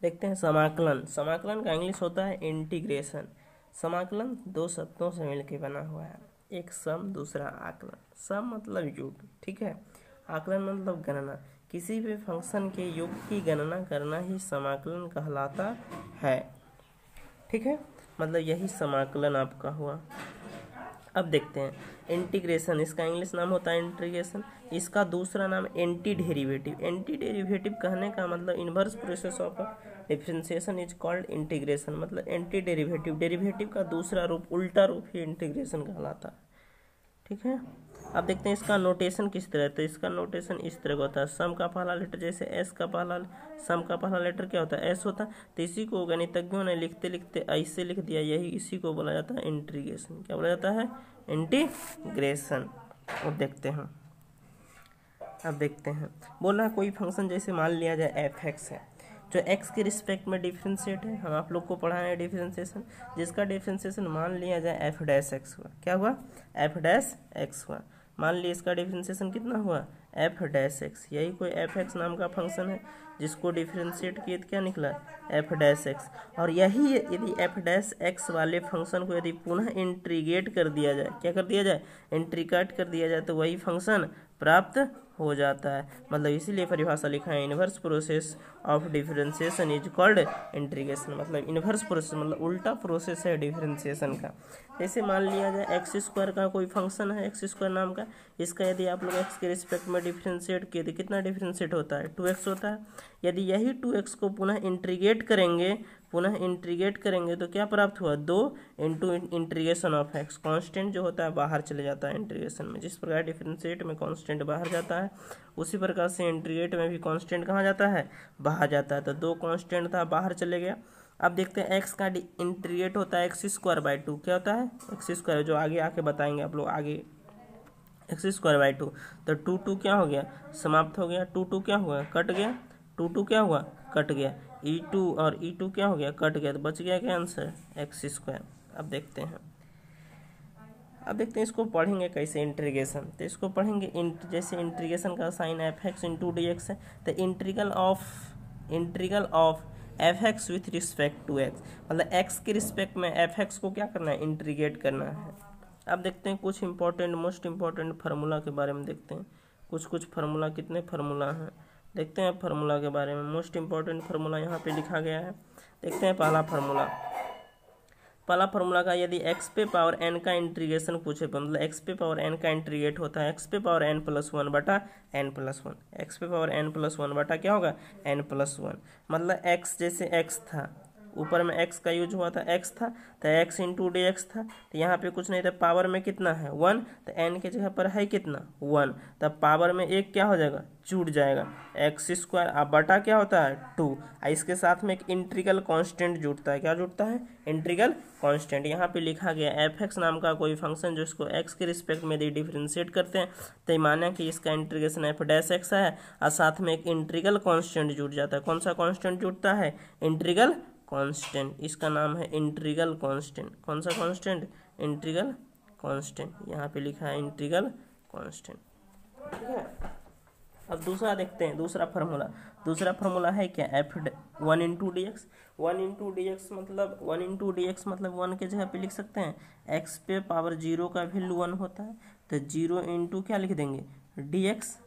देखते हैं समाकलन। समाकलन का इंग्लिश होता है इंटीग्रेशन। समाकलन दो शब्दों से मिलकर बना हुआ है, एक सम दूसरा आकलन। सम मतलब योग, ठीक है। आकलन मतलब गणना। किसी भी फंक्शन के योग की गणना करना ही समाकलन कहलाता है, ठीक है। मतलब यही समाकलन आपका हुआ। अब देखते हैं इंटीग्रेशन, इसका इंग्लिश नाम होता है इंटीग्रेशन। इसका दूसरा नाम एंटी डेरिवेटिव। एंटी डेरिवेटिव कहने का मतलब inverse process of differentiation is called integration. मतलब एंटी डेरिवेटिव, डेरिवेटिव का दूसरा रूप, उल्टा रूप ही इंटीग्रेशन कहलाता है, ठीक है। अब देखते हैं इसका नोटेशन किस तरह है। तो इसका नोटेशन इस तरह का होता है, सम का पहला लेटर, जैसे एस का पहला, सम का पहला लेटर क्या होता है, एस होता है। तो इसी को गणितज्ञों ने लिखते लिखते ऐसे लिख दिया, यही इसी को बोला जाता है इंटीग्रेशन। क्या बोला जाता है, इंटीग्रेशन। अब देखते हैं बोला कोई फंक्शन जैसे मान लिया जाए एफ एक्स है, जो x के रिस्पेक्ट में डिफरेंशिएट है। हम आप लोग को पढ़ाना है डिफरेंशिएशन, जिसका डिफरेंशिएशन मान लिया जाए एफ डैश एक्स हुआ। क्या हुआ, एफ डैश एक्स हुआ। मान लिया इसका डिफरेंशिएशन कितना हुआ, एफ डैश एक्स। यही कोई एफ एक्स नाम का फंक्शन है जिसको डिफरेंशिएट किए तो क्या निकला, एफ डैश एक्स। और यही यदि एफ डैश एक्स वाले फंक्शन को यदि पुनः इंटीग्रेट कर दिया जाए, क्या कर दिया जाए, इंटीग्रेट कर दिया जाए, तो वही फंक्शन प्राप्त हो जाता है। मतलब इसीलिए परिभाषा लिखा है, inverse process of differentiation is called integration. मतलब इन्वर्स प्रोसेस मतलब उल्टा प्रोसेस है डिफरेंशिएशन का। जैसे मान लिया जाए एक्स स्क्वायर का कोई फंक्शन है, एक्स स्क्वायर नाम का, इसका यदि आप लोग एक्स के रिस्पेक्ट में डिफरेंशिएट किए तो कितना डिफरेंशिएट होता है, 2x होता है। यदि यही 2x को पुनः इंटीग्रेट करेंगे तो क्या प्राप्त हुआ, 2 into integration of x. Constant जो होता है बाहर चले जाता है इंटीग्रेशन में। जिस प्रकार डिफरेंशिएट में कांस्टेंट बाहर जाता है, उसी प्रकार से इंटीग्रेट में भी कांस्टेंट कहाँ जाता है, बाहर जाता है। तो 2 कांस्टेंट था, बाहर चले गया। अब देखते हैं एक्स का इंटीग्रेट होता है एक्स स्क्वायर बाई 2। क्या होता है, एक्स स्क्वायर, जो आगे आके बताएंगे आप लोग आगे, एक्स स्क्वायर बाई 2। तो 2 क्या हो गया, समाप्त हो गया। 2 क्या हुआ, कट गया। 2 क्या हुआ, कट गया। e2 और e2 क्या हो गया, कट गया। तो बच गया क्या आंसर, एक्स स्क्वायर। अब देखते हैं इसको पढ़ेंगे कैसे इंटीग्रेशन। तो इसको पढ़ेंगे जैसे इंटीग्रेशन का sign f x into d x है। तो integral of f x with respect to x, मतलब एक्स के रिस्पेक्ट में एफ एक्स को क्या करना है, इंटीग्रेट करना है। अब देखते हैं कुछ इंपॉर्टेंट, मोस्ट इंपॉर्टेंट फार्मूला के बारे में देखते हैं। कुछ फार्मूला, कितने फार्मूला हैं देखते हैं फार्मूला के बारे में। मोस्ट इंपॉर्टेंट फार्मूला यहाँ पे लिखा गया है। देखते हैं पहला फार्मूला का, यदि x पे पावर n का इंटीग्रेशन पूछे, मतलब x पे पावर n का इंटीग्रेट होता है x पे पावर n प्लस 1 बटा n प्लस 1। एक्स पे पावर n प्लस 1 बटा क्या होगा, n प्लस 1। मतलब x जैसे x था, ऊपर में x का यूज हुआ था, x था तो x इंटू डी एक्स था। तो यहाँ पे कुछ नहीं था, पावर में कितना है 1, तो n के जगह पर है कितना 1, तब पावर में एक क्या हो जाएगा, जुड़ जाएगा, एक्स स्क्वायर। अब बटा क्या होता है 2, इसके साथ में एक इंटीग्रल कांस्टेंट जुड़ता है। क्या जुड़ता है, इंटीग्रल कांस्टेंट। यहाँ पे लिखा गया एफ एक्स नाम का कोई फंक्शन जो इसको एक्स के रिस्पेक्ट में यदि डिफरेंशिएट करते हैं तो माना कि इसका इंटीग्रेशन एफ डैश एक्स है, और साथ में एक इंटीग्रल कांस्टेंट जुड़ जाता है। कौन सा कांस्टेंट जुड़ता है, इंटीग्रल कांस्टेंट। इसका नाम है इंटीग्रल कांस्टेंट। कौन सा कांस्टेंट, इंटीग्रल कांस्टेंट। यहाँ पे लिखा है इंटीग्रल कांस्टेंट, ठीक है। अब दूसरा देखते हैं, दूसरा फार्मूला है क्या, F 1 into d x. 1 into d x मतलब 1 के जगह पे लिख सकते हैं एक्स पे पावर 0 का वैल्यू 1 होता है, तो 0 इंटू क्या लिख देंगे, डी एक्स।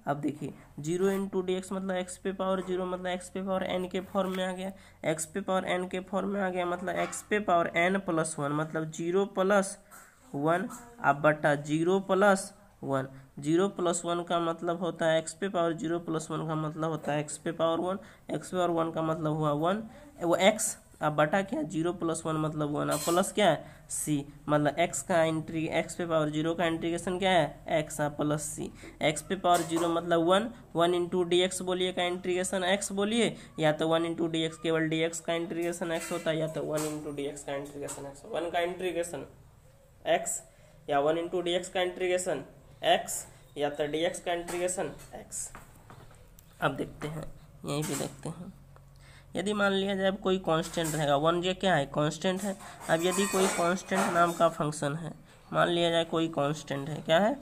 अब देखिए 0 इंटू डी एक्स मतलब एक्स पे पावर 0, मतलब एक्स पे पावर n के फॉर्म में आ गया। एक्स पे पावर n के फॉर्म में आ गया मतलब एक्स पे पावर n प्लस 1, मतलब 0 प्लस 1 अब बटा 0 प्लस 1। 0 प्लस 1 का मतलब होता है एक्स पे पावर 0 प्लस 1 का मतलब होता है एक्स पे पावर 1। एक्स पे पावर 1 का मतलब हुआ 1, वो एक्स, अब बटा क्या 0 प्लस 1 मतलब 1, अब प्लस क्या है सी, मतलब एक्स पे पावर 0 का इंटीग्रेशन क्या है एक्स, प्लस सी। एक्स पे पावर 0 मतलब 1 इंटू डी एक्स बोलिए का इंटीग्रेशन एक्स बोलिए, या तो 1 इंटू डी एक्स, केवल डी एक्स का इंटीग्रेशन एक्स होता है, या तो 1 इंटू डी एक्स का इंटीग्रेशन एक्स, 1 का इंटीग्रेशन एक्स, या 1 इंटू डी एक्स का इंटीग्रेशन एक्स, या तो डी एक्स का इंटीग्रेशन एक्स। अब देखते हैं, यहीं पे देखते हैं, यदि मान लिया जाए अब कोई कांस्टेंट रहेगा, 1 ये क्या है, कांस्टेंट है। अब यदि कोई कांस्टेंट नाम का फंक्शन है, मान लिया जाए कोई कांस्टेंट है, क्या है,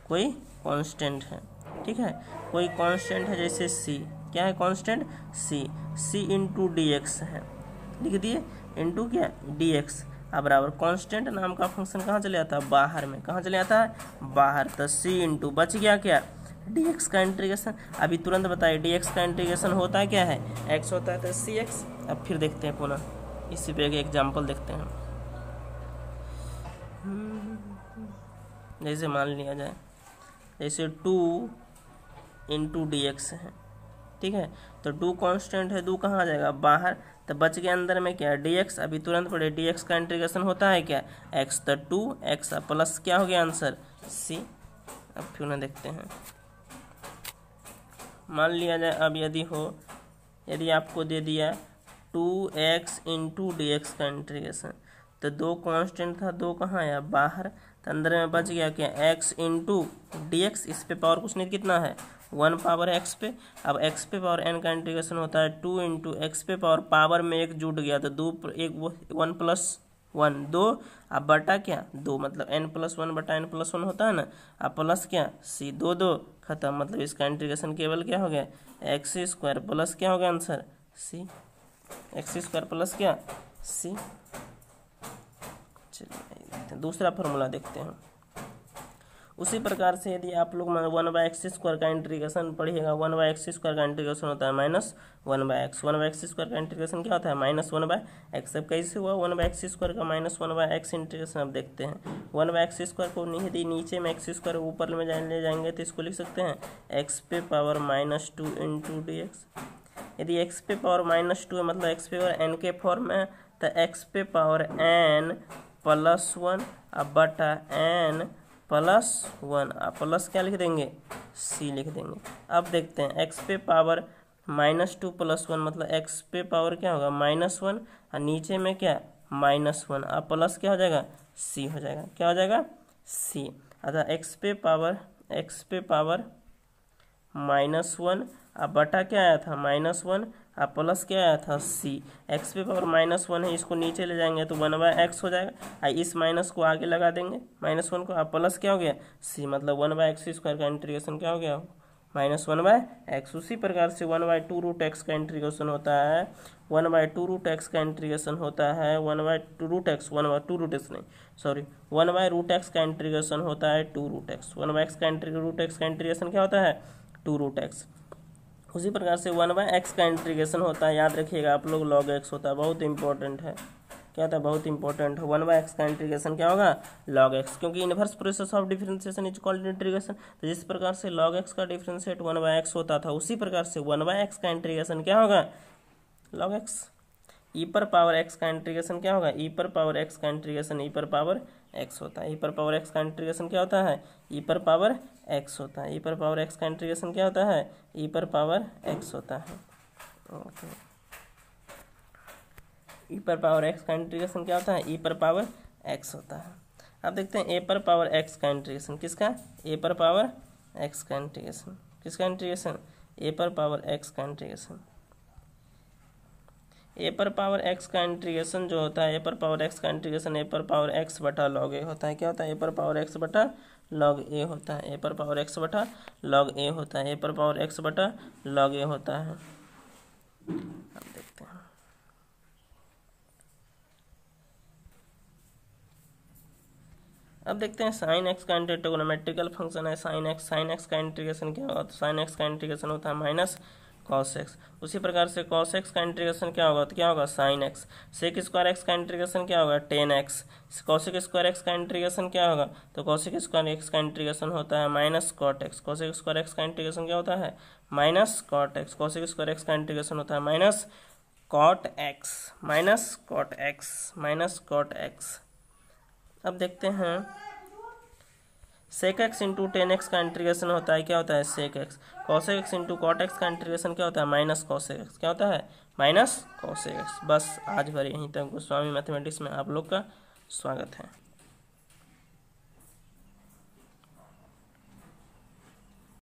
कोई कांस्टेंट है, ठीक है, कोई कांस्टेंट है जैसे c, क्या है कांस्टेंट, सी इंटू डी एक्स है, लिख दिए, इंटू क्या डी एक्स। अब बराबर कांस्टेंट नाम का फंक्शन कहाँ चले जाता है, बाहर में, कहाँ चले जाता है, बाहर। तो सी इंटू बच गया क्या, डी एक्स का इंटीग्रेशन। अभी तुरंत बताइए डी एक्स का इंटीग्रेशन होता है क्या है, एक्स होता है, तो सी एक्स। अब फिर देखते हैं पुनः, इसी पे एक एग्जाम्पल देखते हैं। जैसे मान लिया जाए, जैसे 2 इंटू डी एक्स है, ठीक है, तो 2 कांस्टेंट है, 2 कहाँ आ जाएगा, बाहर, तो बच गया अंदर में क्या, डी एक्स। अभी तुरंत पढ़े डी एक्स का इंटीग्रेशन होता है क्या, एक्स, तो 2x प्लस क्या हो गया आंसर, सी। अब फिर ना देखते हैं, मान लिया जाए अब यदि आपको दे दिया 2x इंटू डी एक्स का इंटीग्रेशन, तो 2 कांस्टेंट था, 2 कहाँ आया, बाहर, तो अंदर में बच गया क्या, x इंटू डी एक्स, इस पे पावर कुछ नहीं, कितना है 1 पावर x पे। अब x पे पावर n का इंटीग्रेशन होता है 2 इंटू एक्स पे पावर में 1 जुट गया, तो 1 प्लस 1 2, अब बटा क्या 2, मतलब n प्लस 1 बटा n प्लस 1 होता है ना, अब प्लस क्या c, 2 2 खत्म, मतलब इसका इंटीग्रेशन केवल क्या हो गया, एक्स स्क्वायर प्लस क्या हो गया answer, c, x square plus क्या c। चलिए दूसरा फॉर्मूला देखते हैं। उसी प्रकार से यदि आप लोग 1/x² का इंटीग्रेशन पढ़िएगा, 1/x² का इंटीग्रेशन होता है -1/x, 1/x² का इंटीग्रेशन क्या होता है -1/x। अब कैसे हुआ 1/x² का -1/x इंटीग्रेशन, अब देखते हैं। 1/x² को यदि नीचे में x² ऊपर में ले जाएंगे तो इसको लिख सकते हैं x पे पावर -2 इंटू डी एक्स। यदि x पे पावर -2 मतलब x पे पावर n के फॉर्म में, तो x पे पावर n प्लस 1 अब बटा n प्लस 1, अब प्लस क्या लिख देंगे, c लिख देंगे। अब देखते हैं x पे पावर -2 प्लस 1 मतलब x पे पावर क्या होगा -1 और नीचे में क्या -1, अब प्लस क्या हो जाएगा c हो जाएगा, क्या हो जाएगा c। अतः x पे पावर -1 अब बटा क्या आया था -1 अब प्लस क्या आया था c। x पे पावर -1 है, इसको नीचे ले जाएंगे तो 1/x हो जाएगा, इस माइनस को आगे लगा देंगे -1 को, अब प्लस क्या हो गया c, मतलब 1/x² का इंटीग्रेशन क्या हो गया -1/x। उसी प्रकार से 1/2√x का इंटीग्रेशन होता है, 1/2√x का इंटीग्रेशन होता है 1/2√x, 1/2√x नहीं सॉरी 1/√x का इंटीग्रेशन होता है 2√x, 1/x का √x का इंटीग्रेशन क्या होता है 2√x। उसी प्रकार से 1/x का इंटीग्रेशन होता है, याद रखिएगा आप लोग log x होता है, बहुत इंपॉर्टेंट है, क्या होता है बहुत इंपॉर्टेंट है। 1/x का इंटीग्रेशन क्या होगा log x, क्योंकि inverse process of differentiation is called integration. तो जिस प्रकार से log x का डिफरेंशिएट 1/x होता था, उसी प्रकार से 1/x का इंटीग्रेशन क्या होगा log x। e पर पावर x का इंटीग्रेशन क्या होगा, e पर पावर x का इंटीग्रेशन e पर पावर x होता है, e पर पावर x का इंटीग्रेशन क्या होता है e पर पावर x होता है, e पर पावर x का इंटीग्रेशन क्या होता है e पर पावर x होता है, ओके। e पर पावर x का इंटीग्रेशन क्या होता है e पर पावर x होता है। अब देखते हैं a पर पावर x का इंटीग्रेशन, किसका a पर पावर x का इंटीग्रेशन, किसका इंटीग्रेशन a पर पावर x का इंटीग्रेशन। a पर पावर x का इंटीग्रेशन जो होता है a पर पावर x का इंटीग्रेशन a पर पावर x बटा log a होता है, क्या होता है a पर पावर x बटा log a होता है, a पर पावर x बटा log a होता है, a पर पावर x बटा log a होता है। अब देखते हैं, अब देखते हैं साइन एक्स का ट्रिगोनोमेट्रिकल फंक्शन है साइन एक्स का इंटीग्रेशन क्या होगा, तो साइन एक्स का इंटीग्रेशन होता है माइनस cos x। उसी प्रकार से cos x का इंटीग्रेशन क्या होगा, तो क्या होगा sin x। sec square x का इंटीग्रेशन क्या होगा 10x। cosec स्क्वायर x का इंटीग्रेशन क्या होगा, तो cosec स्क्वायर x का इंटीग्रेशन होता है minus cot x। cosec square x का इंटीग्रेशन क्या होता है minus cot x। cosec square x का इंटीग्रेशन होता है minus cot x, minus cot x, minus cot x। अब देखते हैं sec x इंटू 10x का इंटीग्रेशन होता है, क्या होता है sec x। cosec x into cot x का इंटीग्रेशन क्या होता है माइनस cosec x, क्या होता है माइनस cosec x। बस आज भर यहीं तक। गोस्वामी मैथमेटिक्स में आप लोग का स्वागत है।